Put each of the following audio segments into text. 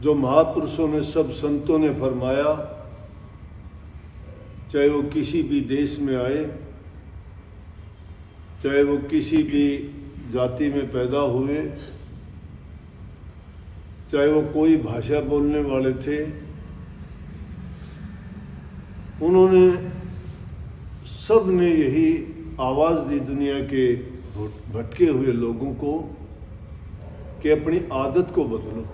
जो महापुरुषों ने, सब संतों ने फरमाया, चाहे वो किसी भी देश में आए, चाहे वो किसी भी जाति में पैदा हुए, चाहे वो कोई भाषा बोलने वाले थे, उन्होंने सब ने यही आवाज़ दी दुनिया के भटके हुए लोगों को कि अपनी आदत को बदलो।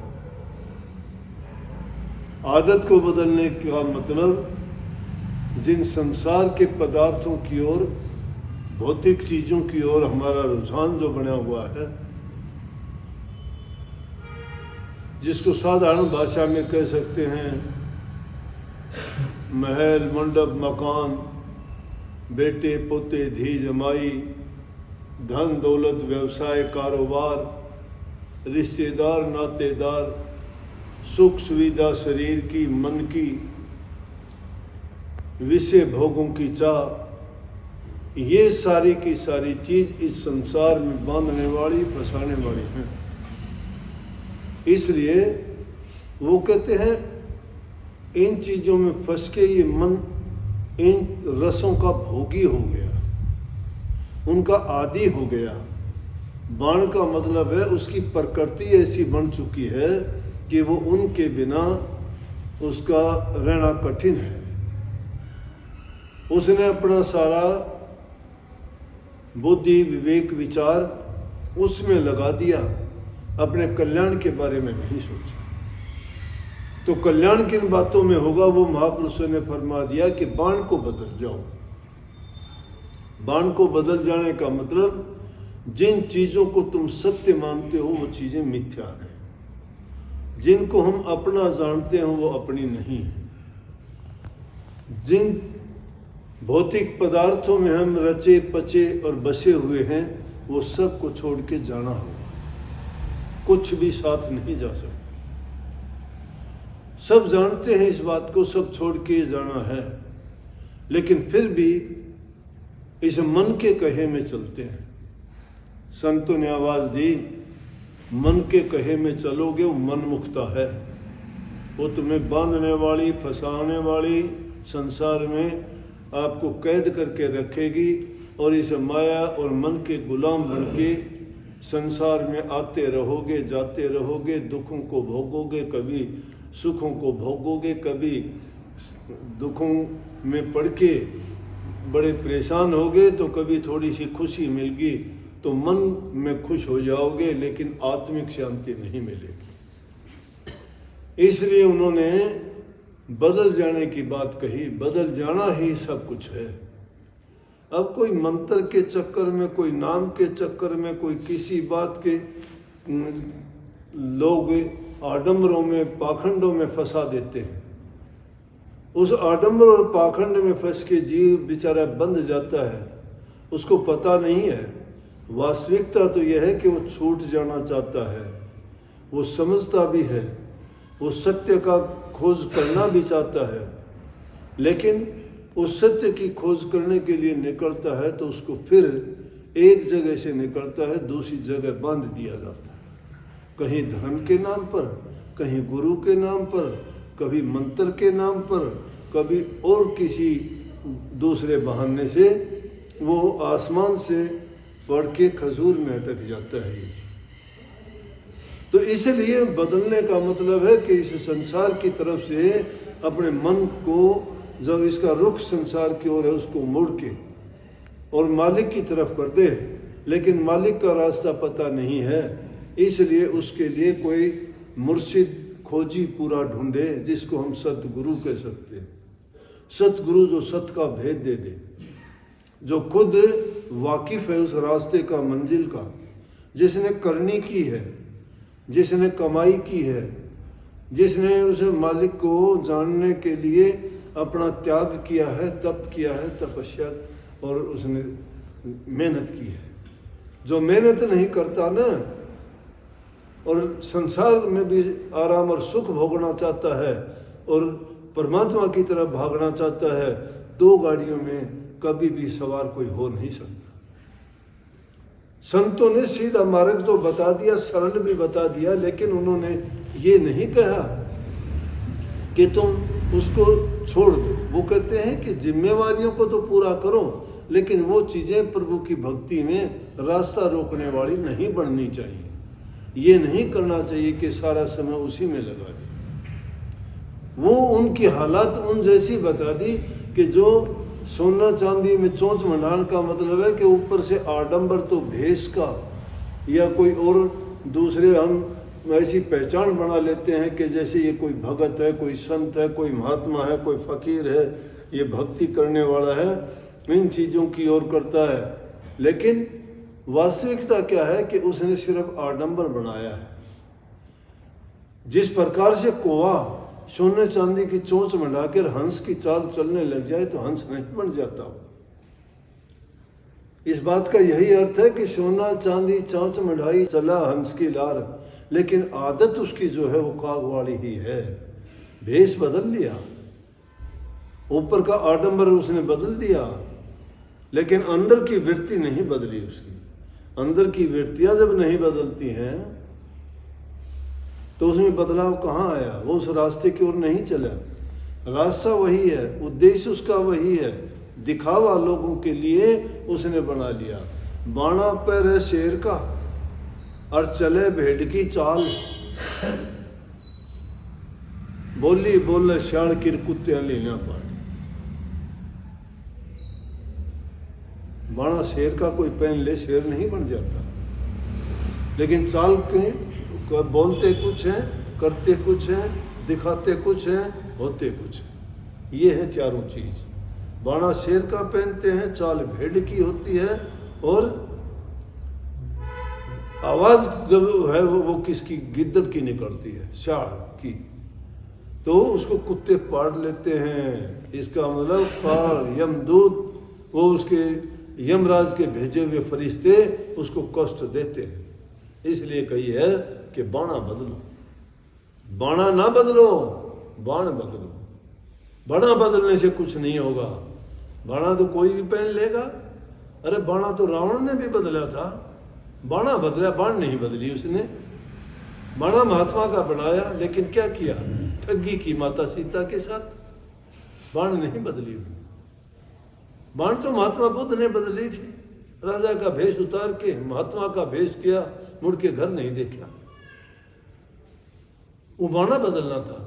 आदत को बदलने का मतलब जिन संसार के पदार्थों की ओर, भौतिक चीज़ों की ओर हमारा रुझान जो बना हुआ है, जिसको साधारण भाषा में कह सकते हैं महल, मंडप, मकान, बेटे पोते, धी जमाई, धन दौलत, व्यवसाय, कारोबार, रिश्तेदार, नातेदार, सुख सुविधा शरीर की, मन की, विषय भोगों की चाह, ये सारी की सारी चीज इस संसार में बांधने वाली, फंसाने वाली हैं। इसलिए वो कहते हैं इन चीजों में फंस के ये मन इन रसों का भोगी हो गया, उनका आदी हो गया। बाण का मतलब है उसकी प्रकृति ऐसी बन चुकी है कि वो उनके बिना उसका रहना कठिन है। उसने अपना सारा बुद्धि, विवेक, विचार उसमें लगा दिया, अपने कल्याण के बारे में नहीं सोचा। तो कल्याण किन बातों में होगा, वो महापुरुषों ने फरमा दिया कि बाण को बदल जाओ। बाण को बदल जाने का मतलब जिन चीजों को तुम सत्य मानते हो वो चीजें मिथ्या हैं, जिनको हम अपना जानते हैं वो अपनी नहीं है। जिन भौतिक पदार्थों में हम रचे पचे और बसे हुए हैं वो सब को छोड़ के जाना होगा, कुछ भी साथ नहीं जा सकता। सब जानते हैं इस बात को, सब छोड़ के जाना है, लेकिन फिर भी इस मन के कहे में चलते हैं। संतों ने आवाज दी, मन के कहे में चलोगे वो मन मुक्ता है, वो तुम्हें बांधने वाली, फंसाने वाली, संसार में आपको कैद करके रखेगी और इस माया और मन के गुलाम बन के संसार में आते रहोगे, जाते रहोगे, दुखों को भोगोगे, कभी सुखों को भोगोगे, कभी दुखों में पड़ के बड़े परेशान होगे, तो कभी थोड़ी सी खुशी मिल गई तो मन में खुश हो जाओगे, लेकिन आत्मिक शांति नहीं मिलेगी। इसलिए उन्होंने बदल जाने की बात कही। बदल जाना ही सब कुछ है। अब कोई मंत्र के चक्कर में, कोई नाम के चक्कर में, कोई किसी बात के लोग आडंबरों में, पाखंडों में फंसा देते हैं। उस आडंबर और पाखंड में फंस के जीव बेचारा बंध जाता है, उसको पता नहीं है। वास्तविकता तो यह है कि वो छूट जाना चाहता है, वो समझता भी है, वो सत्य का खोज करना भी चाहता है, लेकिन उस सत्य की खोज करने के लिए निकलता है तो उसको फिर एक जगह से निकलता है, दूसरी जगह बांध दिया जाता है। कहीं धर्म के नाम पर, कहीं गुरु के नाम पर, कभी मंत्र के नाम पर, कभी और किसी दूसरे बहाने से वो आसमान से पढ़ के खजूर में अटक जाता है। तो इसलिए बदलने का मतलब है कि इस संसार की तरफ से अपने मन को, जब इसका रुख संसार की ओर है, उसको मोड़ के और मालिक की तरफ कर दे। लेकिन मालिक का रास्ता पता नहीं है, इसलिए उसके लिए कोई मुर्शिद खोजी पूरा ढूंढे, जिसको हम सतगुरु कह सकते हैं। सतगुरु जो सत का भेद दे दे, जो खुद वाकिफ है उस रास्ते का, मंजिल का, जिसने करनी की है, जिसने कमाई की है, जिसने उस मालिक को जानने के लिए अपना त्याग किया है, तप किया है, तपस्या, और उसने मेहनत की है। जो मेहनत नहीं करता ना, और संसार में भी आराम और सुख भोगना चाहता है और परमात्मा की तरफ भागना चाहता है, दो गाड़ियों में कभी भी सवार कोई हो नहीं सकता। संतों ने सीधा मार्ग तो बता दिया, सरल भी बता दिया, लेकिन उन्होंने ये नहीं कहा कि तुम उसको छोड़ दो। वो कहते हैं कि जिम्मेवारियों को तो पूरा करो, लेकिन वो चीज़ें प्रभु की भक्ति में रास्ता रोकने वाली नहीं बननी चाहिए। ये नहीं करना चाहिए कि सारा समय उसी में लगा दे। वो उनकी हालत उन जैसी बता दी कि जो सोना चांदी में चोंच मंडाण का मतलब है कि ऊपर से आडंबर तो भेष का या कोई और दूसरे हम ऐसी पहचान बना लेते हैं कि जैसे ये कोई भगत है, कोई संत है, कोई महात्मा है, कोई फकीर है, ये भक्ति करने वाला है, इन चीज़ों की ओर करता है। लेकिन वास्तविकता क्या है कि उसने सिर्फ आडंबर बनाया है। जिस प्रकार से कौवा सोने चांदी की चोंच मंडाकर हंस की चाल चलने लग जाए तो हंस नहीं बन जाता। इस बात का यही अर्थ है कि सोना चांदी चोंच मंडाई चला हंस की लार, लेकिन आदत उसकी जो है वो काग वाली ही है। भेष बदल लिया, ऊपर का आडंबर उसने बदल दिया, लेकिन अंदर की वृत्ति नहीं बदली उसकी। अंदर की वृत्तियां जब नहीं बदलती हैं तो उसमें बदलाव कहाँ आया? वो उस रास्ते की ओर नहीं चला। रास्ता वही है, उद्देश्य उसका वही है, दिखावा लोगों के लिए उसने बना लिया। बाणा पैर है शेर का और चले भेड़ की चाल, बोली बोले श्याण किर कुत्ते लेना पाड़। बाणा शेर का कोई पहन ले शेर नहीं बन जाता, लेकिन चाल के बोलते कुछ हैं, करते कुछ हैं, दिखाते कुछ हैं, होते कुछ हैं। ये है चारों चीज। बाणा शेर का पहनते हैं, चाल भेड़ की होती है, और आवाज जब है वो किसकी? गिद्दड़ की निकलती है, शाह की, तो उसको कुत्ते पाड़ लेते हैं। इसका मतलब पाड़ यमदूत, वो उसके यमराज के भेजे हुए फरिश्ते उसको कष्ट देते हैं। इसलिए कही है कि बाणा बदलो, बाणा ना बदलो, बाण बदलो। बाणा बदलने से कुछ नहीं होगा। बाणा तो कोई भी पहन लेगा। अरे बाणा तो रावण ने भी बदला था, बाणा बदला, बाण नहीं बदली उसने। बाणा महात्मा का बनाया, लेकिन क्या किया? ठगी की माता सीता के साथ। बाण नहीं बदली। बाण तो महात्मा बुद्ध ने बदली थी। राजा का भेष उतार के महात्मा का भेष किया, मुड़ के घर नहीं देखा। वो बाणा बदलना था।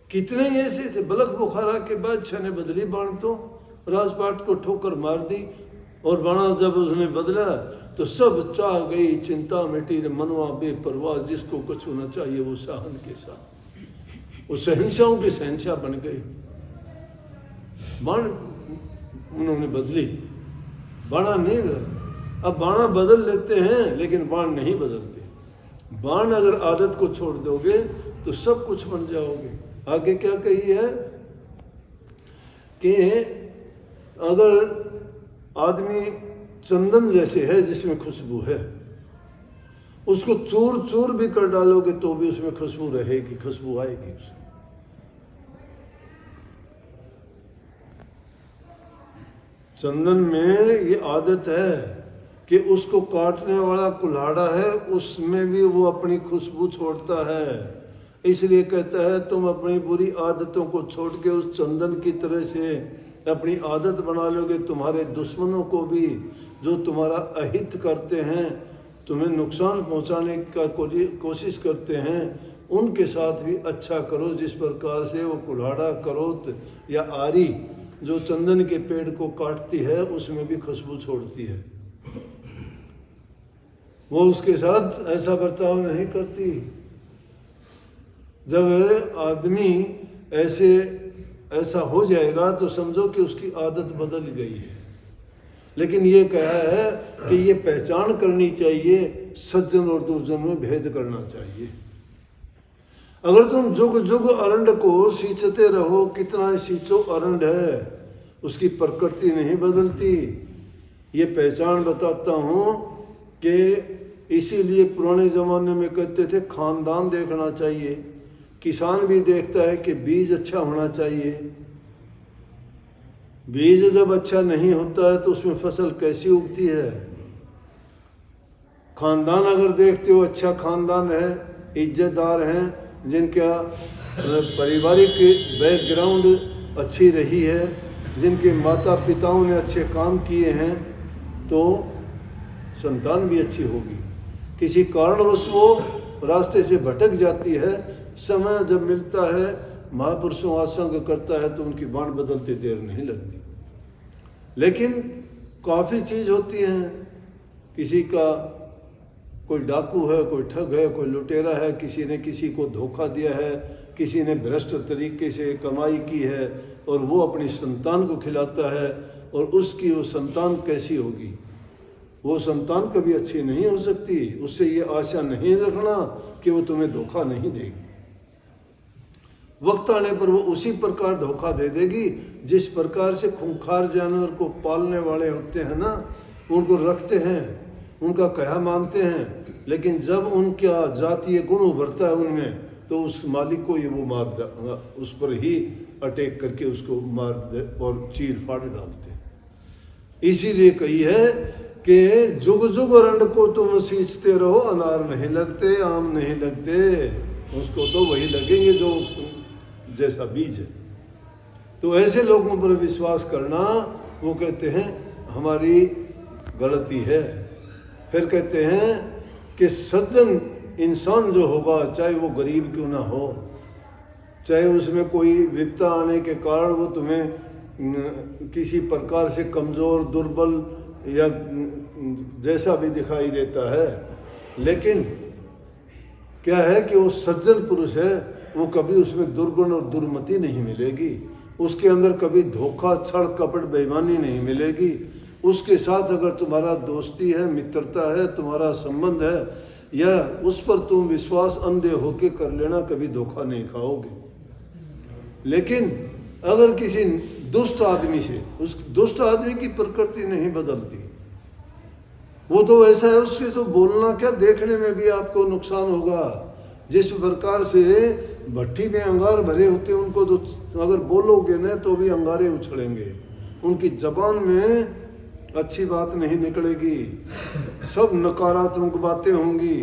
कितने ऐसे थे। बलख बुखारा के बादशाह ने बदली बाण, तो राजपाट को ठोकर मार दी, और बाणा जब उसने बदला तो सब चाह गई, चिंता मिटी, मनवा बेपरवाह, जिसको कुछ होना चाहिए वो शाहन के साथ, वो शहंशाहों के शहंशाह बन गए। बाण उन्होंने बदली, बाणा नहीं बदला। अब बाणा बदल लेते हैं, लेकिन बाण नहीं बदलते। बाण अगर आदत को छोड़ दोगे तो सब कुछ बन जाओगे। आगे क्या कही है कि अगर आदमी चंदन जैसे है जिसमें खुशबू है, उसको चूर चूर भी कर डालोगे तो भी उसमें खुशबू रहेगी, खुशबू आएगी उसमें। चंदन में ये आदत है कि उसको काटने वाला कुल्हाड़ा है, उसमें भी वो अपनी खुशबू छोड़ता है। इसलिए कहता है तुम अपनी बुरी आदतों को छोड़ के उस चंदन की तरह से अपनी आदत बना लोगे, तुम्हारे दुश्मनों को भी, जो तुम्हारा अहित करते हैं, तुम्हें नुकसान पहुंचाने का कोशिश करते हैं, उनके साथ भी अच्छा करो। जिस प्रकार से वो कुल्हाड़ा, करोत या आरी जो चंदन के पेड़ को काटती है, उसमें भी खुशबू छोड़ती है, वो उसके साथ ऐसा बर्ताव नहीं करती। जब आदमी ऐसा हो जाएगा तो समझो कि उसकी आदत बदल गई है। लेकिन ये कहा है कि ये पहचान करनी चाहिए, सज्जन और दुर्जन में भेद करना चाहिए। अगर तुम जुग जुग अरंड को सींचते रहो, कितना सींचो अरंड है, उसकी प्रकृति नहीं बदलती। ये पहचान बताता हूँ कि इसीलिए पुराने ज़माने में कहते थे खानदान देखना चाहिए। किसान भी देखता है कि बीज अच्छा होना चाहिए। बीज जब अच्छा नहीं होता है तो उसमें फसल कैसी उगती है। खानदान अगर देखते हो अच्छा खानदान है, इज्जतदार हैं, जिनका पारिवारिक बैकग्राउंड अच्छी रही है, जिनके माता पिताओं ने अच्छे काम किए हैं, तो संतान भी अच्छी होगी। किसी कारणवश वो रास्ते से भटक जाती है, समय जब मिलता है महापुरुषों आसंग करता है तो उनकी बाण बदलते देर नहीं लगती। लेकिन काफ़ी चीज़ होती हैं, किसी का कोई डाकू है, कोई ठग है, कोई लुटेरा है, किसी ने किसी को धोखा दिया है, किसी ने भ्रष्ट तरीके से कमाई की है और वो अपनी संतान को खिलाता है, और उसकी वो संतान कैसी होगी? वो संतान कभी अच्छी नहीं हो सकती। उससे ये आशा नहीं रखना कि वो तुम्हें धोखा नहीं देगी। वक्त आने पर वो उसी प्रकार धोखा दे देगी जिस प्रकार से खूंखार जानवर को पालने वाले होते हैं ना, उनको रखते हैं, उनका कहा मानते हैं, लेकिन जब उनका जातीय गुण उभरता है उनमें, तो उस मालिक को ये वो मार, उस पर ही अटैक करके उसको मार दे और चीर फाड़ डालते हैं। इसीलिए कही है कि जुग जुग रंड को तुम सींचते रहो, अनार नहीं लगते, आम नहीं लगते, उसको तो वही लगेंगे जो उसको जैसा बीज है। तो ऐसे लोगों पर विश्वास करना, वो कहते हैं हमारी गलती है। फिर कहते हैं कि सज्जन इंसान जो होगा, चाहे वो गरीब क्यों ना हो, चाहे उसमें कोई विपदा आने के कारण वो तुम्हें किसी प्रकार से कमज़ोर, दुर्बल या जैसा भी दिखाई देता है, लेकिन क्या है कि वो सज्जन पुरुष है, वो कभी उसमें दुर्गुण और दुर्मति नहीं मिलेगी, उसके अंदर कभी धोखा, छल, कपट, बेईमानी नहीं मिलेगी। उसके साथ अगर तुम्हारा दोस्ती है, मित्रता है, तुम्हारा संबंध है, या उस पर तुम विश्वास अंधे होके कर लेना, कभी धोखा नहीं खाओगे। लेकिन अगर किसी दुष्ट आदमी से, उस दुष्ट आदमी की प्रकृति नहीं बदलती, वो तो ऐसा है, उसके तो बोलना क्या, देखने में भी आपको नुकसान होगा। जिस प्रकार से भट्टी में अंगार भरे होते हैं, उनको तो अगर बोलोगे ना तो भी अंगारे उछलेंगे, उनकी जबान में अच्छी बात नहीं निकलेगी, सब नकारात्मक बातें होंगी,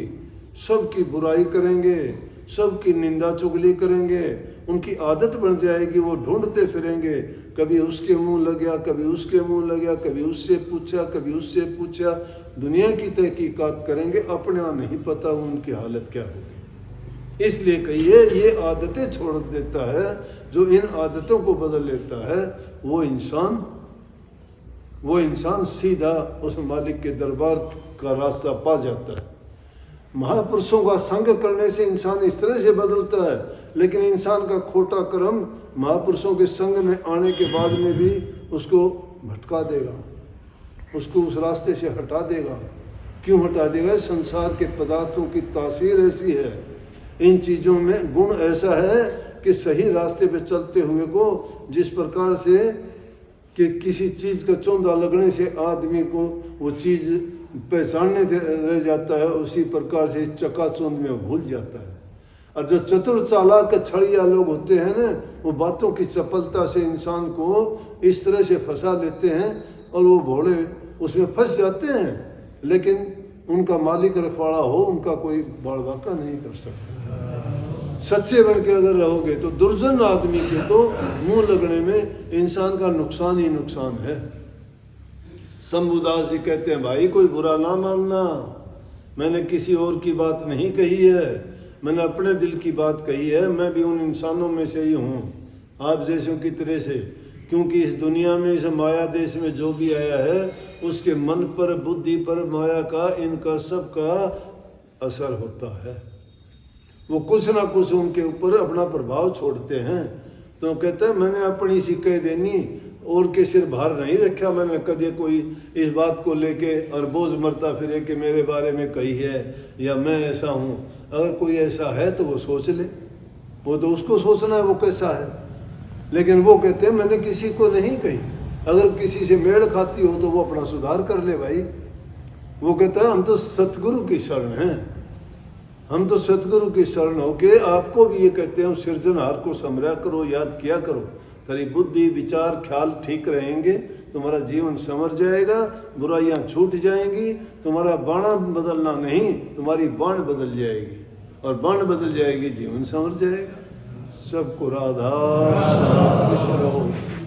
सबकी बुराई करेंगे, सबकी निंदा चुगली करेंगे, उनकी आदत बन जाएगी, वो ढूंढते फिरेंगे, कभी उसके मुंह लग गया, कभी उसके मुंह लग गया, कभी उससे पूछा, कभी उससे पूछा, दुनिया की तहकीकात करेंगे, अपने यहाँ नहीं पता उनकी हालत क्या होगी। इसलिए कहिए ये आदतें छोड़ देता है, जो इन आदतों को बदल लेता है, वो इंसान सीधा उस मालिक के दरबार का रास्ता पा जाता है। महापुरुषों का संग करने से इंसान इस तरह से बदलता है, लेकिन इंसान का खोटा कर्म महापुरुषों के संग में आने के बाद में भी उसको भटका देगा, उसको उस रास्ते से हटा देगा। क्यों हटा देगा? संसार के पदार्थों की तासीर ऐसी है, इन चीज़ों में गुण ऐसा है कि सही रास्ते पे चलते हुए को जिस प्रकार से कि किसी चीज़ का चौंधा लगने से आदमी को वो चीज़ पहचानने रह जाता है, उसी प्रकार से चकाचौंध में भूल जाता है। और जो चतुर चालाक छड़िया लोग होते हैं ना, वो बातों की चपलता से इंसान को इस तरह से फंसा लेते हैं और वो भोले उसमें फंस जाते हैं, लेकिन उनका मालिक रखवाड़ा हो, उनका कोई बाड़वाका नहीं कर सकता। सच्चे बन के अगर रहोगे तो दुर्जन आदमी के तो मुंह लगने में इंसान का नुकसान ही नुकसान है। शंभुदास जी कहते हैं, भाई कोई बुरा ना मानना, मैंने किसी और की बात नहीं कही है, मैंने अपने दिल की बात कही है। मैं भी उन इंसानों में से ही हूँ, आप जैसों की तरह से, क्योंकि इस दुनिया में, इस माया देश में जो भी आया है, उसके मन पर, बुद्धि पर, माया का, इनका सब का असर होता है। वो कुछ ना कुछ उनके ऊपर अपना प्रभाव छोड़ते हैं। तो कहते हैं मैंने अपनी सी कह देनी, और के सिर भार नहीं रखा मैंने कभी कोई इस बात को लेके और बोझ मरता फिरे कि मेरे बारे में कही है या मैं ऐसा हूँ। अगर कोई ऐसा है तो वो सोच ले, वो तो उसको सोचना है वो कैसा है। लेकिन वो कहते हैं मैंने किसी को नहीं कही, अगर किसी से मेड़ खाती हो तो वो अपना सुधार कर ले भाई। वो कहता है हम तो सतगुरु की शरण हैं, हम तो सतगुरु की शरण हो के आपको भी ये कहते हैं सृजनहार को समझा करो, याद किया करो, तेरी बुद्धि विचार ख्याल ठीक रहेंगे, तुम्हारा जीवन संवर जाएगा, बुराइयां छूट जाएंगी, तुम्हारा बाण बदलना नहीं, तुम्हारी बाण बदल जाएगी। और वर्ण बदल जाएगी, जीवन संवर जाएगा। सबको राधा कृष्ण।